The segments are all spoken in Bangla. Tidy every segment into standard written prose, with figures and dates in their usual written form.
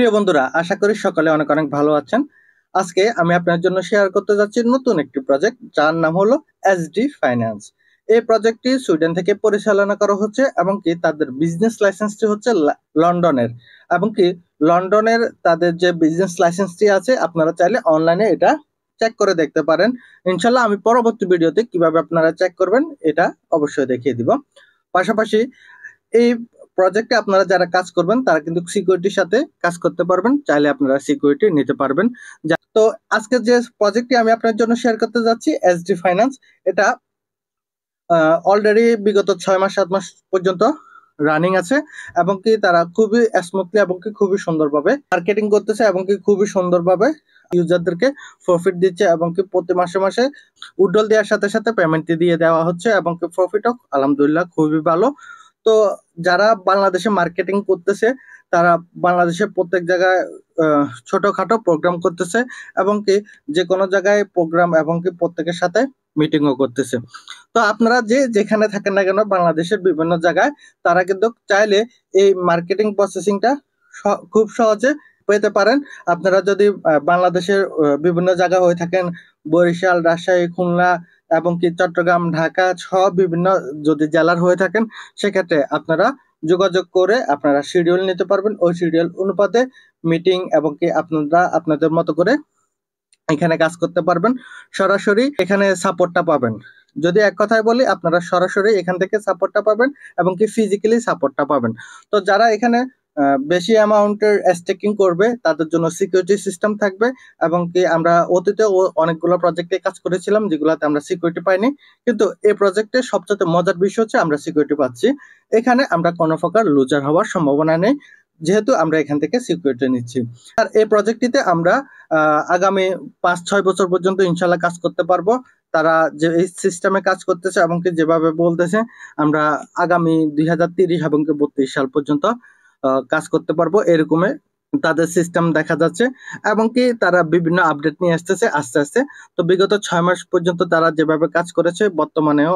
প্রিয় বন্ধুরা, আশা করি সকলে অনেক অনেক ভালো আছেন। আজকে আমি আপনার জন্য শেয়ার করতে যাচ্ছি নতুন একটি প্রজেক্ট, যার নাম হলো এসডি ফাইন্যান্স। এই প্রজেক্টটি সুইডেন থেকে পরিচালনা করা হচ্ছে এবং কি তাদের বিজনেস লাইসেন্সটি হচ্ছে লন্ডনের। এবং কি লন্ডনের তাদের যে বিজনেস লাইসেন্সটি আছে, আপনারা চাইলে অনলাইনে এটা চেক করে দেখতে পারেন। ইনশাল্লাহ আমি পরবর্তী ভিডিওতে কিভাবে আপনারা চেক করবেন এটা অবশ্যই দেখিয়ে দিব। পাশাপাশি এই প্রজেক্টে আপনারা যারা কাজ করবেন তারা কিন্তু সিকিউরিটির সাথে কাজ করতে পারবেন, চাইলে আপনারা সিকিউরিটি নিতে পারবেন। তো আজকে যে প্রজেক্টটি আমি আপনার জন্য শেয়ার করতে যাচ্ছি, এসডি ফাইন্যান্স, এটা অলরেডি বিগত 6 মাস 7 মাস পর্যন্ত রানিং আছে এবং কি তারা খুবই স্মুথলি এবং কি খুবই সুন্দরভাবে মার্কেটিং করতেছে এবং কি খুবই সুন্দরভাবে ইউজারদেরকে প্রফিট দিচ্ছে এবং কি প্রতি মাসে মাসে উইথড্রল দেওয়ার সাথে সাথে পেমেন্ট দিয়ে দেওয়া হচ্ছে এবং কি প্রফিটও আলহামদুলিল্লাহ খুবই ভালো। তো যারা বাংলাদেশে মার্কেটিং করতেছে তারা বাংলাদেশে প্রত্যেক জায়গায় ছোটখাটো প্রোগ্রাম করতেছে এবং কি যে কোনো জায়গায় প্রোগ্রাম এবং কি প্রত্যেকের সাথে মিটিংও করতেছে। তো আপনারা যে যেখানে থাকেন না কেন বাংলাদেশের বিভিন্ন জায়গায়, তারা কিন্তু চাইলে এই মার্কেটিং প্রসেসিংটা খুব সহজে পেতে পারেন। আপনারা যদি বাংলাদেশের বিভিন্ন জায়গায় হয়ে থাকেন, বরিশাল, রাজশাহী, খুলনা এবং কি চট্টগ্রাম, ঢাকা সহ বিভিন্ন যদি জেলার হয়ে থাকেন, সেক্ষেত্রে আপনারা যোগাযোগ করে আপনারা শিডিউল নিতে পারবেন। ওই শিডিউল অনুপাতে মিটিং এবং কি আপনারা আপনাদের মতো করে এখানে কাজ করতে পারবেন। সরাসরি এখানে সাপোর্টটা পাবেন। যদি এক কথায় বলি, আপনারা সরাসরি এখান থেকে সাপোর্টটা পাবেন এবং কি ফিজিক্যালি সাপোর্টটা পাবেন। তো যারা এখানে বেশি অ্যামাউন্টের স্টেকিং করবে তাদের জন্য সিকিউরিটি সিস্টেম থাকবে এবং কি আমরা অতীতে অনেকগুলো প্রজেক্টে কাজ করেছিলাম যেগুলোতে আমরা সিকিউরিটি পাইনি, কিন্তু এই প্রজেক্টে সবচেয়ে মজার বিষয় হচ্ছে আমরা সিকিউরিটি পাচ্ছি। এখানে আমরা কোনো প্রকার লুজার হওয়ার সম্ভাবনা নেই, যেহেতু আমরা এখান থেকে সিকিউরিটি নিচ্ছি। আর এই প্রজেক্টটিতে আমরা আগামী 5-6 বছর পর্যন্ত ইনশাল্লাহ কাজ করতে পারবো। তারা যে এই সিস্টেমে কাজ করতেছে এবং কি যেভাবে বলতেছে, আমরা আগামী 2030 এবং 32 সাল পর্যন্ত কাজ করতে পারবো এরকম তাদের সিস্টেম দেখা যাচ্ছে এবং কি তারা বিভিন্ন আপডেট নিয়ে আসতেছে আস্তে আস্তে। তো বিগত 6 মাস পর্যন্ত তারা যেভাবে কাজ করেছে বর্তমানেও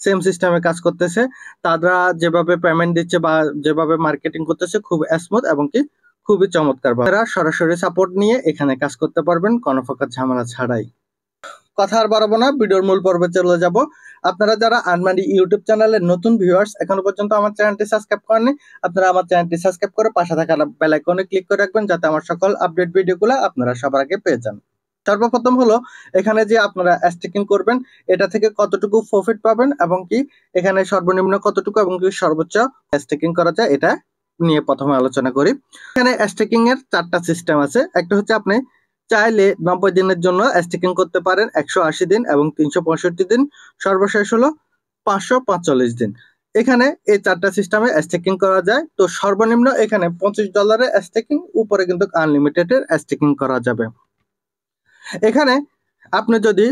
সেম সিস্টেমে কাজ করতেছে। তারা যেভাবে পেমেন্ট দিচ্ছে বা যেভাবে মার্কেটিং করতেছে খুব স্মুথ এবং কি খুবই চমৎকার। তারা সরাসরি সাপোর্ট নিয়ে এখানে কাজ করতে পারবেন কোনো প্রকার ঝামেলা ছাড়াই। কথা আর বাড়াবো না, ভিডিওর মূল পর্বে চলে যাব। আপনারা যারা আনমানি ইউটিউব চ্যানেলের নতুন ভিউয়ার্স, এখনো পর্যন্ত আমার চ্যানেলটি সাবস্ক্রাইব করেননি, আপনারা আমার চ্যানেলটি সাবস্ক্রাইব করে পাশে থাকা বেল আইকনে ক্লিক করে রাখবেন, যাতে আমার সকল আপডেট ভিডিওগুলো আপনারা সবার আগে পেয়ে যান। সর্বপ্রথম হলো এখানে যে আপনারা স্টেকিং করবেন এটা থেকে কতটুকু প্রফিট পাবেন এবং কি এখানে সর্বনিম্ন কতটুকু এবং কি সর্বোচ্চ স্টেকিং করা যায় এটা নিয়ে প্রথমে আলোচনা করি। এখানে স্টেকিং এর 4টা সিস্টেম আছে। একটা হচ্ছে আপনি চাইলে 90 দিনের জন্য স্টেকিং করতে পারেন, 180 দিন এবং 365 দিন, সর্বশেষ হলো 545 দিন। এখানে এই 4টা সিস্টেমে স্টেকিং করা যায়। তো সর্বনিম্ন এখানে $25 স্টেকিং, উপরে কিন্তু আনলিমিটেড এর স্টেকিং করা যাবে। এখানে আপনি যদি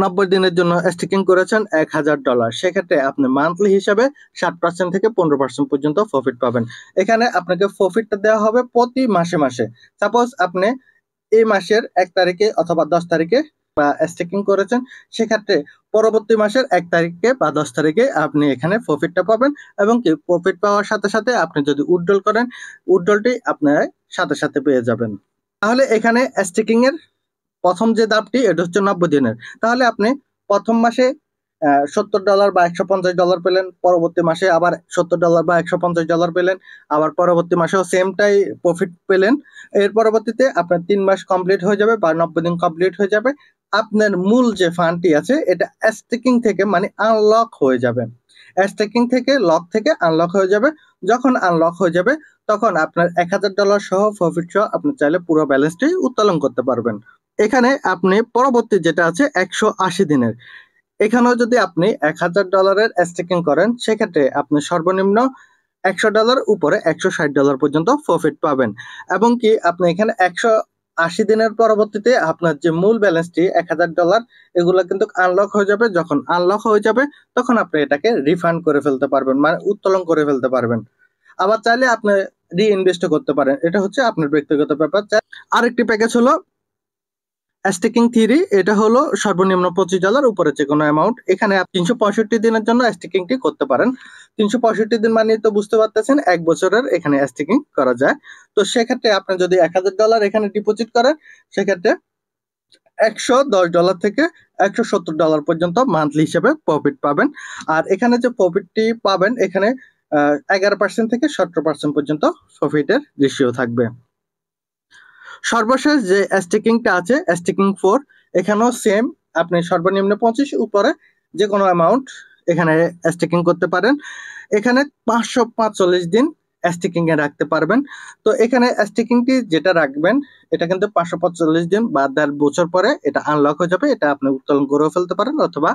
90 দিনের জন্য স্টেকিং করেছেন $1000, সেক্ষেত্রে আপনি মান্থলি হিসাবে 7% থেকে 15% পর্যন্ত প্রফিট পাবেন। এখানে আপনাকে প্রফিটটা দেওয়া হবে প্রতি মাসে মাসে। সাপোজ আপনি এই মাসের 1 তারিখে অথবা 10 তারিখে বা স্টেকিং করেছেন, সেক্ষেত্রে পরবর্তী মাসের 1 তারিখে বা 10 তারিখে আপনি এখানে প্রফিটটা পাবেন এবং কি প্রফিট পাওয়ার সাথে সাথে আপনি যদি উইথড্রল করেন, উইথড্রলটি আপনারা সাথে সাথে পেয়ে যাবেন। তাহলে এখানে স্টেকিং এর প্রথম যে দামটি এটা হচ্ছে 90 দিনের। তাহলে আপনি প্রথম মাসে $70 বা $150 পেলেন, পরবর্তী মাসে আবার $70 বা $150 পেলেন, আবার পরবর্তী মাসেও সেমটাই প্রফিট পেলেন। এর পরবর্তীতে আপনার 3 মাস কমপ্লিট হয়ে যাবে বা 90 দিন কমপ্লিট হয়ে যাবে। আপনার মূল যে ফান্ডটি আছে এটা স্টেকিং থেকে মানে আনলক হয়ে যাবে। স্টেকিং থেকে লক থেকে আনলক হয়ে যাবে। যখন আনলক হয়ে যাবে তখন আপনার $1000 সহ প্রফিট সহ আপনি চাইলে পুরো ব্যালেন্সটি উত্তোলন করতে পারবেন। এখানে আপনি পরবর্তী যেটা আছে 180 দিনের, এখানেও যদি আপনি $1000 স্টেকিং করেন, সেক্ষেত্রে আপনি সর্বনিম্ন $100 উপরে $160 পর্যন্ত প্রফিট পাবেন এবং কি আপনি এখানে 180 দিনের পরবর্তীতে আপনার যে মূল ব্যালেন্সটি $1000 এগুলো কিন্তু আনলক হয়ে যাবে। যখন আনলক হয়ে যাবে তখন আপনি এটাকে রিফান্ড করে ফেলতে পারবেন, মানে উত্তোলন করে ফেলতে পারবেন। আবার চাইলে আপনি রিইনভেস্ট করতে পারেন, এটা হচ্ছে আপনার ব্যক্তিগত ব্যাপার। আরেকটি প্যাকেজ হলো স্টেকিং থিওরি এটা হলো সর্বনিম্ন $25 উপরে যে কোনো অ্যামাউন্ট। এখানে 365 দিনের জন্য স্টেকিংটি করতে পারেন। 365 দিন মানে তো বুঝতে পারতেছেন 1 বছরের এখানে স্টেকিং করা যায়। তো সেক্ষেত্রে আপনি যদি $1000 এখানে ডিপোজিট করেন, সেক্ষেত্রে $110 থেকে $170 পর্যন্ত মান্থলি হিসেবে প্রফিট পাবেন। আর এখানে যে প্রফিটটি পাবেন এখানে 11% থেকে 17% পর্যন্ত প্রফিটের রেশিও থাকবে। সর্বশেষ যে স্টেকিংটা আছে স্টেকিং 4, এখানেও সেম, আপনি সর্বনিম্ন 25 উপরে যে কোনো অ্যামাউন্ট এখানে স্টেকিং করতে পারেন। এখানে 545 দিন স্টেকিং এ রাখতে পারবেন। তো এখানে স্টেকিংটি যেটা রাখবেন এটা কিন্তু 545 দিন বা 1.5 বছর পরে এটা আনলক হয়ে যাবে। এটা আপনি উত্তোলন করেও ফেলতে পারেন অথবা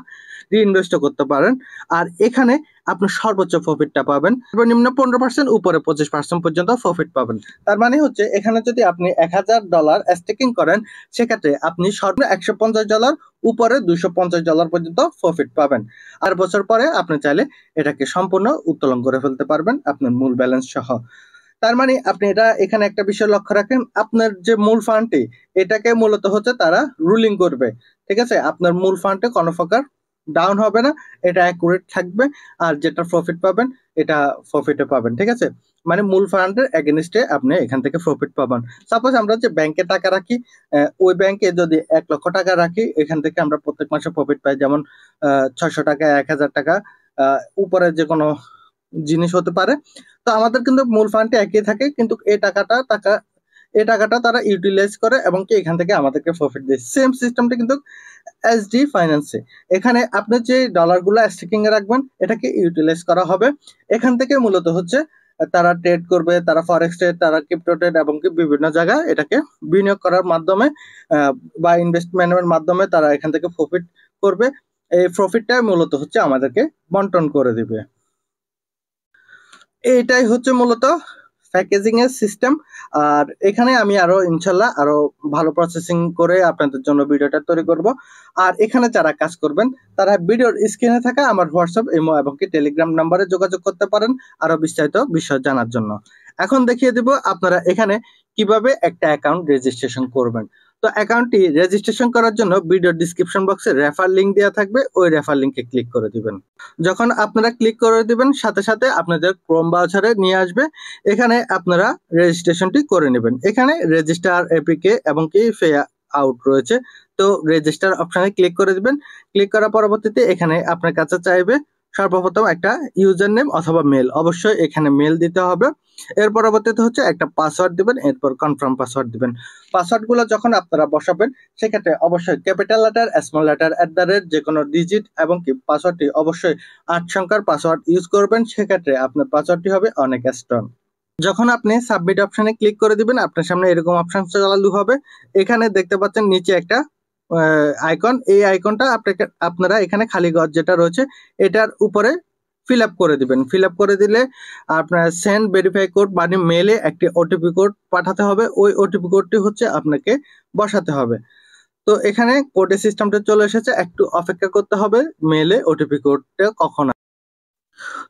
রিইনভেস্টও করতে পারেন। আর এখানে আপনি সর্বোচ্চ প্রফিটটা পাবেন সর্বনিম্ন 15%, উপরে 25% পর্যন্ত প্রফিট পাবেন। তার মানে হচ্ছে এখানে যদি আপনি $1000 স্টেকিং করেন, সেক্ষেত্রে আপনি সর্বনিম্ন $150, উপরে $250 পর্যন্ত প্রফিট পাবেন। আর বছর পরে আপনি চাইলে এটাকে সম্পূর্ণ উত্তোলন করে ফেলতে পারবেন আপনার মূল ব্যালেন্স সহ। তার মানে আপনি এটা এখানে একটা বিষয় লক্ষ্য রাখেন, আপনার যে মূল ফান্ডটি এটাকে মূলত হচ্ছে তারা রুলিং করবে। ঠিক আছে, আপনার মূল ফান্ডে কোনো প্রকার ডাউন হবে না, এটা অ্যাকুরেট থাকবে। আর যেটা প্রফিট পাবেন এটা প্রফিটে পাবেন। ঠিক আছে, মানে মূল ফান্ডের এগেনস্টে আপনি এখান থেকে প্রফিট পাবেন। সাপোজ আমরা যে ব্যাংকে টাকা রাখি, ওই ব্যাংকে যদি 1 লক্ষ টাকা রাখি, এখান থেকে আমরা প্রত্যেক মাসে প্রফিট পাই, যেমন 600 টাকা, 1000 টাকা, উপরে যে কোনো জিনিস হতে পারে। তো আমাদের কিন্তু মূল ফান্ডটা একই থাকে, কিন্তু এই টাকাটা তারা ইউটিলাইজ করে এবং কি এখান থেকে আমাদেরকে প্রফিট দেয়। সেম সিস্টেমটা কিন্তু এসডি ফাইন্যান্সে। এখানে আপনি যে ডলারগুলো স্টেকিং এ রাখবেন এটাকে ইউটিলাইজ করা হবে। এখান থেকে মূলত হচ্ছে তারা ট্রেড করবে, তারা ফরেক্স ট্রেড, তারা ক্রিপ্টো ট্রেড এবং কি বিভিন্ন জায়গায় এটাকে বিনিয়োগ করার মাধ্যমে বা ইনভেস্টমেন্টের মাধ্যমে তারা এখান থেকে প্রফিট করবে। এই প্রফিটটা মূলত হচ্ছে আমাদেরকে বন্টন করে দিবে। এইটাই হচ্ছে মূলত প্যাকেজিং এর সিস্টেম। আর এখানে আমি আরো ইনশাল্লাহ আরো ভালো প্রসেসিং করে আপনাদের জন্য ভিডিওটা তৈরি করব। আর এখানে যারা কাজ করবেন তারা ভিডিওর স্ক্রিনে থাকা আমার হোয়াটসঅ্যাপ, ইমো এবং কি টেলিগ্রাম নাম্বারে যোগাযোগ করতে পারেন আরো বিস্তারিত বিষয় জানার জন্য। এখন দেখিয়ে দিব আপনারা এখানে কিভাবে একটা অ্যাকাউন্ট রেজিস্ট্রেশন করবেন। তো অ্যাকাউন্টটি রেজিস্ট্রেশন করার জন্য ভিডিওর ডিসক্রিপশন বক্সে রেফার লিংক দেওয়া থাকবে, ওই রেফার লিংকে ক্লিক করে দিবেন। যখন আপনারা ক্লিক করে দিবেন সাথে সাথে আপনাদের ক্রোম ব্রাউজারে নিয়ে আসবে। এখানে আপনারা রেজিস্ট্রেশনটি করে নেবেন। এখানে রেজিস্টার এপিকে এবং কি পে আউট রয়েছে, তো রেজিস্টার অপশনে ক্লিক করে দিবেন। ক্লিক করার পরবর্তীতে এখানে আপনার কাছে চাইবে সর্বপ্রথম একটা ইউজার নেম অথবা মেল, অবশ্যই এখানে মেল দিতে হবে। এর পরবর্তীতে হচ্ছে একটা পাসওয়ার্ড দিবেন, এরপর কনফার্ম পাসওয়ার্ড দিবেন। পাসওয়ার্ড গুলো যখন আপনারা বসাবেন সেক্ষেত্রে অবশ্যই ক্যাপিটাল লেটার, স্মল লেটার, @ যে কোনো ডিজিট এবং কি পাসওয়ার্ডটি অবশ্যই 8 সংখ্যার পাসওয়ার্ড ইউজ করবেন। সেক্ষেত্রে আপনার পাসওয়ার্ডটি হবে অনেক স্ট্রং। যখন আপনি সাবমিট অপশনে ক্লিক করে দিবেন আপনার সামনে এরকম অপশন চালু হবে। এখানে দেখতে পাচ্ছেন নিচে একটা আইকন, এই আইকনটা আপনারা এখানে খালি ঘর যেটা রয়েছে এটার উপরে ফিল আপ করে দিবেন। ফিল আপ করে দিলে আপনার সেন্ড ভেরিফাই কোড মানে মেলে একটি ওটিপি কোড পাঠাতে হবে, ওই ওটিপি কোডটি হচ্ছে আপনাকে বসাতে হবে। তো এখানে কোডের সিস্টেমটা চলে এসেছে, একটু অপেক্ষা করতে হবে মেলে ওটিপি কোডটা কখন।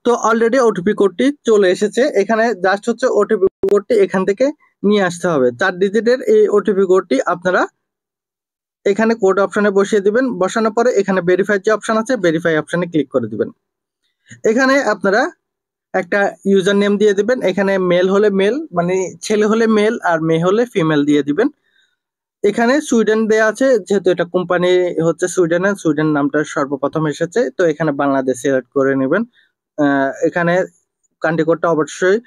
তো অলরেডি ওটিপি কোডটি চলে এসেছে, এখানে জাস্ট হচ্ছে ওটিপি কোডটি এখান থেকে নিয়ে আসতে হবে। 4 ডিজিটের এই ওটিপি কোডটি আপনারা এখানে কোড অপশনে বসিয়ে দিবেন। বসানোর পরে এখানে ভেরিফাই যে অপশন আছে ভেরিফাই অপশনে ক্লিক করে দিবেন। এখানে আপনারা একটা ইউজার নেম দিয়ে দিবেন। এখানে মেল হলে মেল মানে ছেলে হলে মেল আর মেয়ে হলে ফিমেল দিয়ে দিবেন। এখানে সুইডেন দেয়া আছে, যেহেতু এটা কোম্পানি হচ্ছে সুইডেনের, সুইডেন নামটা সর্বপ্রথম এসেছে, তো এখানে বাংলাদেশ সিলেক্ট করে নেবেন। এখানে কান্ট্রি কোডটা অবশ্যই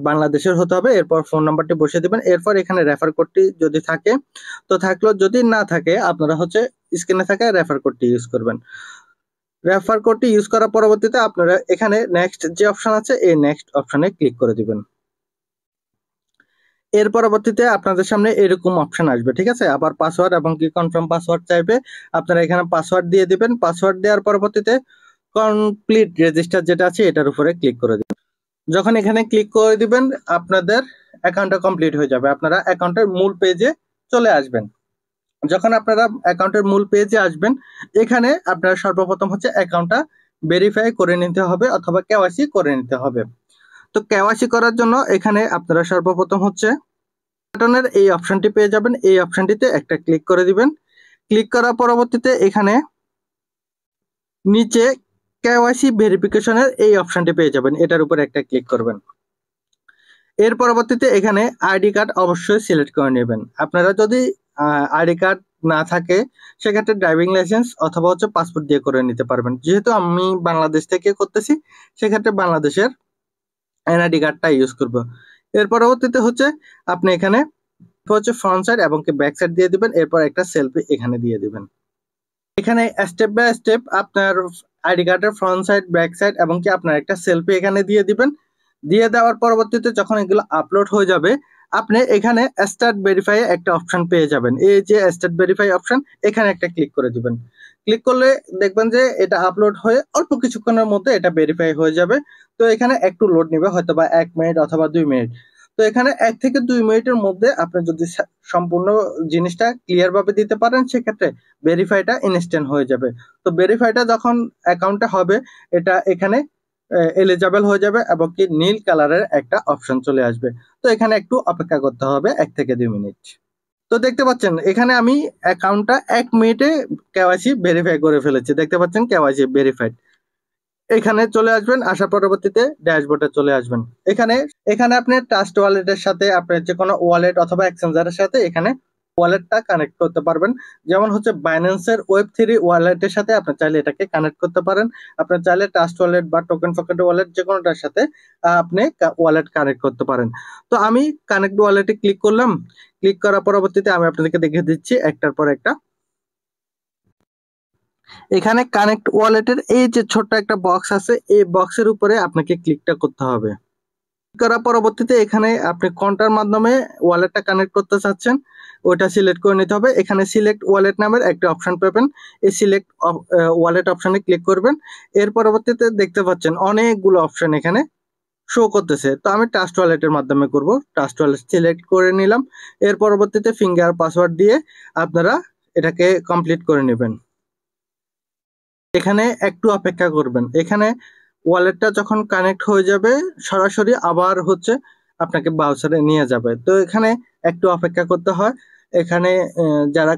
বাংলাদেশের হতে হবে। এরপর ফোন নাম্বারটি বসিয়ে দিবেন। এরপর এখানে রেফার কোডটি যদি থাকে তো থাকলো, যদি না থাকে আপনারা হচ্ছে স্ক্রিনে থাকা রেফার কোডটি ইউজ করবেন। রেফার কোডটি ইউজ করার পরবর্তীতে আপনারা এখানে নেক্সট যে অপশন আছে এই নেক্সট অপশনে ক্লিক করে দিবেন। এর পরবর্তীতে আপনাদের সামনে এরকম অপশন আসবে, ঠিক আছে। আবার পাসওয়ার্ড এবং কি কনফার্ম পাসওয়ার্ড চাইবে, আপনারা এখানে পাসওয়ার্ড দিয়ে দিবেন। পাসওয়ার্ড দেওয়ার পরবর্তীতে কমপ্লিট রেজিস্টার যেটা আছে এটার উপরে ক্লিক করে দিবেন। যখন এখানে ক্লিক করে দিবেন আপনাদের অ্যাকাউন্টটা কমপ্লিট হয়ে যাবে, আপনারা অ্যাকাউন্টের মূল পেজে চলে আসবেন। যখন আপনারা অ্যাকাউন্টের মূল পেজে আসবেন এখানে আপনারা সর্বপ্রথম হচ্ছে অ্যাকাউন্টটা ভেরিফাই করে নিতে হবে অথবা কেওয়াইসি করে নিতে হবে। তো কেওয়াইসি করার জন্য এখানে আপনারা সর্বপ্রথম হচ্ছে বাটনের এই অপশনটি পেয়ে যাবেন। এই অপশনটিতে একটা ক্লিক করে দিবেন। ক্লিক করার পরবর্তীতে এখানে নিচে কেওয়াইসি ভেরিফিকেশনের এই অপশনটি পেয়ে যাবেন। এটার উপর একটা ক্লিক করবেন। এর পরবর্তীতে এখানে আইডি কার্ড অবশ্যই সিলেক্ট করে নেবেন। আপনারা যদি আইডি কার্ড না থাকে সেক্ষেত্রে ড্রাইভিং লাইসেন্স অথবা হচ্ছে পাসপোর্ট দিয়ে করে নিতে পারবেন। যেহেতু আমি বাংলাদেশ থেকে করতেছি সেক্ষেত্রে বাংলাদেশের এনআইডি কার্ডটা ইউজ করব। এর পরবর্তীতে হচ্ছে আপনি এখানে হচ্ছে ফ্রন্ট সাইড এবং কি ব্যাক সাইড দিয়ে দিবেন। এরপর একটা সেলফি এখানে দিয়ে দিবেন। এখানে স্টেপ বাই স্টেপ আপনার আইডি কার্ডের ফ্রন্ট সাইড, ব্যাক সাইড এবং কি আপনার একটা সেলফি এখানে দিয়ে দিবেন। দিয়ে দেওয়ার পরবর্তীতে যখন এগুলো আপলোড হয়ে যাবে আপনি এখানে স্টার্ট ভেরিফাই একটা অপশন পেয়ে যাবেন। এই যে স্টার্ট ভেরিফাই অপশন, এখানে একটা ক্লিক করে দিবেন। ক্লিক করলে দেখবেন যে এটা আপলোড হয়ে অল্প কিছুক্ষণের মধ্যে এটা ভেরিফাই হয়ে যাবে। তো এখানে একটু লোড নেবে, হয়তো বা 1 মিনিট অথবা 2 মিনিট। তো এখানে 1 থেকে 2 মিনিটের মধ্যে আপনি যদি সম্পূর্ণ জিনিসটা ক্লিয়ার ভাবে দিতে পারেন সেক্ষেত্রে ভেরিফাইটা ইনস্ট্যান্ট হয়ে যাবে। তো ভেরিফাইটা যখন অ্যাকাউন্টে হবে এটা এখানে এলিজিবল হয়ে যাবে এবং কি নীল কালারের একটা অপশন চলে আসবে। তো এখানে একটু অপেক্ষা করতে হবে 1 থেকে 2 মিনিট। তো দেখতে পাচ্ছেন এখানে আমি অ্যাকাউন্টটা 1 মিনিটে কেওয়াইসি ভেরিফাই করে ফেলেছি। দেখতে পাচ্ছেন কেওয়াইসি ভেরিফাইড। এখানে চলে আসবেন, আসার পরবর্তীতে ড্যাশবোর্ডে চলে আসবেন। এখানে এখানে আপনি ট্রাস্ট ওয়ালেটের সাথে আপনার যে কোনো ওয়ালেট অথবা এক্সচেঞ্জারের সাথে এখানে ওয়ালেটটা কানেক্ট করতে পারবেন। যেমন হচ্ছে বাইন্যান্সের ওয়েব3 ওয়ালেটের সাথে আপনি চাইলে এটাকে কানেক্ট করতে পারেন। আপনার চাইলে ট্রাস্ট ওয়ালেট বা টোকেন পকেট ওয়ালেট যে কোনোটার সাথে আপনি ওয়ালেট কানেক্ট করতে পারেন। তো আমি কানেক্ট ওয়ালেটে ক্লিক করলাম। ক্লিক করার পরবর্তীতে আমি আপনাদেরকে দেখিয়ে দিচ্ছি একটার পর একটা। এখানে কানেক্ট ওয়ালেটের এই যে ছোট্ট একটা বক্স আছে, এই বক্সের উপরে আপনাকে ক্লিকটা করতে হবে। করার পরবর্তীতে এখানে আপনি কোনটার মাধ্যমে ওয়ালেটটা কানেক্ট করতে চাচ্ছেন ওটা সিলেক্ট করে নিতে হবে। এখানে সিলেক্ট ওয়ালেট নামের একটা অপশন পাবেন। এই সিলেক্ট ওয়ালেট অপশনে ক্লিক করবেন। এর পরবর্তীতে দেখতে পাচ্ছেন অনেকগুলো অপশন এখানে শো করতেছে। তো আমি ট্রাস্ট ওয়ালেটের মাধ্যমে করব। ট্রাস্ট ওয়ালেট সিলেক্ট করে নিলাম। এর পরবর্তীতে ফিঙ্গার পাসওয়ার্ড দিয়ে আপনারা এটাকে কমপ্লিট করে নেবেন। এখানে একটু অপেক্ষা করবেন। এখানে ওয়ালেটটা যখন কানেক্ট হয়ে যাবে সরাসরি আবার হচ্ছে আপনাকে ব্রাউজারে নিয়ে যাবে। তো এখানে একটু অপেক্ষা করতে হয়। এখানে যারা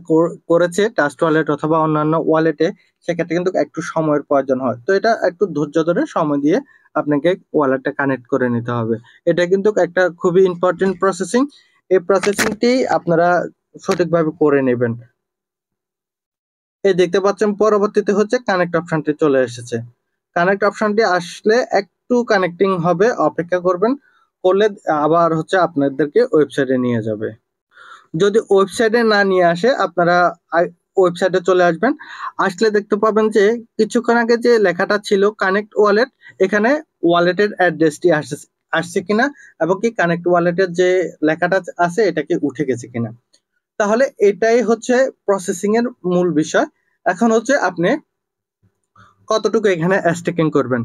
করেছে ট্রাস্ট ওয়ালেট অথবা অন্যান্য ওয়ালেটে সেক্ষেত্রে কিন্তু একটু সময়ের প্রয়োজন হয়। তো এটা একটু ধৈর্য ধরে সময় দিয়ে আপনাকে ওয়ালেটটা কানেক্ট করে নিতে হবে। এটা কিন্তু একটা খুবই ইম্পর্টেন্ট প্রসেসিং। এই প্রসেসিংটি আপনারা সঠিকভাবে করে নেবেন। এই দেখতে পাচ্ছেন পরবর্তীতে হচ্ছে কানেক্ট অপশনটি চলে এসেছে। কানেক্ট অপশনটি আসলে একটু কানেক্টিং হবে, অপেক্ষা করবেন। করলে আবার হচ্ছে আপনাদেরকে ওয়েবসাইটে নিয়ে যাবে। যদি ওয়েবসাইটে না নিয়ে আসে আপনারা ওয়েবসাইটে চলে আসবেন। আসলে দেখতে পাবেন যে কিছুক্ষণ আগে যে লেখাটা ছিল কানেক্ট ওয়ালেট, এখানে ওয়ালেটের অ্যাড্রেসটি আসছে কিনা এবং কি কানেক্ট ওয়ালেটের যে লেখাটা আছে এটা কি উঠে গেছে কিনা। তাহলে এটাই হচ্ছে প্রসেসিং এর মূল বিষয়। এখন হচ্ছে আপনি কতটুকু এখানে স্টেকিং করবেন,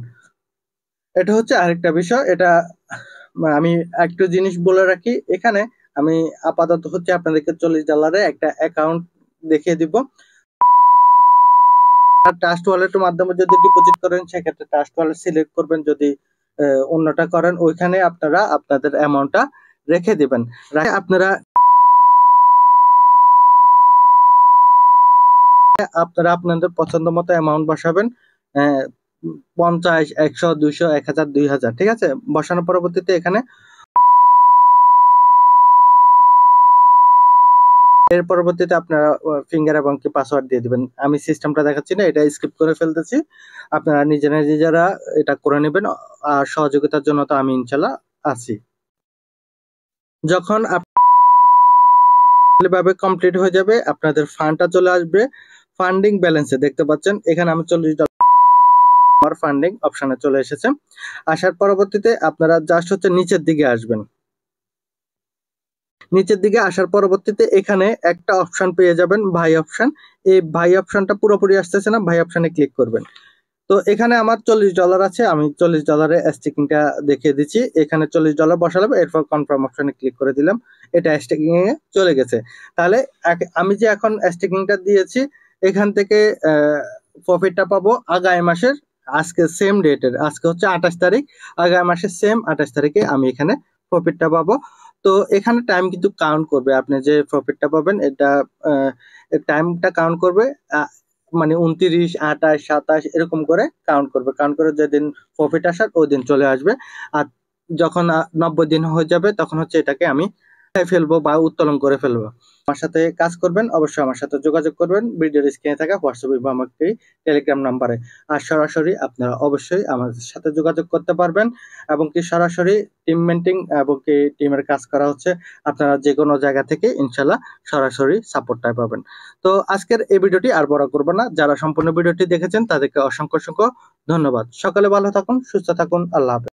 এটা হচ্ছে আরেকটা বিষয়। এটা আমি একটু জিনিস বলে রাখি। এখানে আমি আপাতত হচ্ছে আপনাদেরকে $40 একটা অ্যাকাউন্ট দেখিয়ে দিব। ট্রাস্ট ওয়ালেটের মাধ্যমে যদি ডিপোজিট করেন সেক্ষেত্রে ট্রাস্ট ওয়ালেট সিলেক্ট করবেন। যদি অন্যটা করেন ওইখানে আপনারা আপনাদের অ্যামাউন্টটা রেখে দিবেন। আপনারা আপনাদের পছন্দ মতো অ্যামাউন্ট বসাবেন। 50, 100, 200, 1000, 2000, ঠিক আছে। বসানোর পরবর্তীতে এখানে এর পরবর্তীতে আপনারা ফিঙ্গার এবং কি পাসওয়ার্ড দিয়ে দিবেন। আমি সিস্টেমটা দেখাচ্ছি না, এটা স্কিপ করে ফেলতেছি। আপনারা নিজেরা এটা করে নেবেন। আর সহযোগিতার জন্য তো আমি ইনশাল্লাহ আছি। যখন ভাবে কমপ্লিট হয়ে যাবে আপনাদের ফান্ডটা চলে আসবে। ফান্ডিং ব্যালেন্সে দেখতে পাচ্ছেন এখানে আমি $40 আমার ফান্ডিং অপশনে চলে এসেছে। আসার পরবর্তীতে আপনারা জাস্ট হচ্ছে নিচের দিকে আসবেন। নিচের দিকে আসার পরবর্তীতে এখানে একটা অপশন পেয়ে যাবেন ভাই অপশন। এই ভাই অপশনটা পুরোপুরি আসতেছে না, ভাই অপশনে ক্লিক করবেন। তো এখানে আমার $40 আছে, আমি $40 স্টেকিংটা দেখিয়ে দিচ্ছি। এখানে $40 বসালাম, এরপর কনফার্ম অপশনে ক্লিক করে দিলাম। এটা স্টেকিং এ চলে গেছে। তাহলে আমি যে এখন স্টেকিংটা দিয়েছি এখান থেকে প্রফিটটা পাবো আগামী মাসের আজকে সেম ডেটের, আজকে হচ্ছে 28 তারিখ, আগামী মাসের সেম 28 তারিখে আমি এখানে প্রফিটটা পাবো। তো এখানে টাইম কিন্তু কাউন্ট করবে, আপনি যে প্রফিটটা পাবেন এটা টাইমটা কাউন্ট করবে, মানে 29, 28, 27 এরকম করে কাউন্ট করে যেদিন প্রফিট আসার ওই দিন চলে আসবে। আর যখন 90 দিন হয়ে যাবে তখন হচ্ছে এটাকে আমি ফেলবো বা উত্তোলন করে ফেলবো। আমার সাথে কাজ করবেন, অবশ্যই আমার সাথে যোগাযোগ করবেন ভিডিওর স্ক্রিনে থাকা হোয়াটসঅ্যাপ বা আমাকে টেলিগ্রাম নাম্বারে। আর সরাসরি আপনারা অবশ্যই আমাদের সাথে যোগাযোগ করতে পারবেন, এবং কি সরাসরি টিম মেন্টিং এবং কি টিমের কাজ করা হচ্ছে, আপনারা যে কোনো জায়গা থেকে ইনশাল্লাহ সরাসরি সাপোর্টটা পাবেন। তো আজকের এই ভিডিওটি আর বড় করবো না, যারা সম্পূর্ণ ভিডিওটি দেখেছেন তাদেরকে অসংখ্য অসংখ্য ধন্যবাদ। সকালে ভালো থাকুন, সুস্থ থাকুন, আল্লাহ হাফেজ।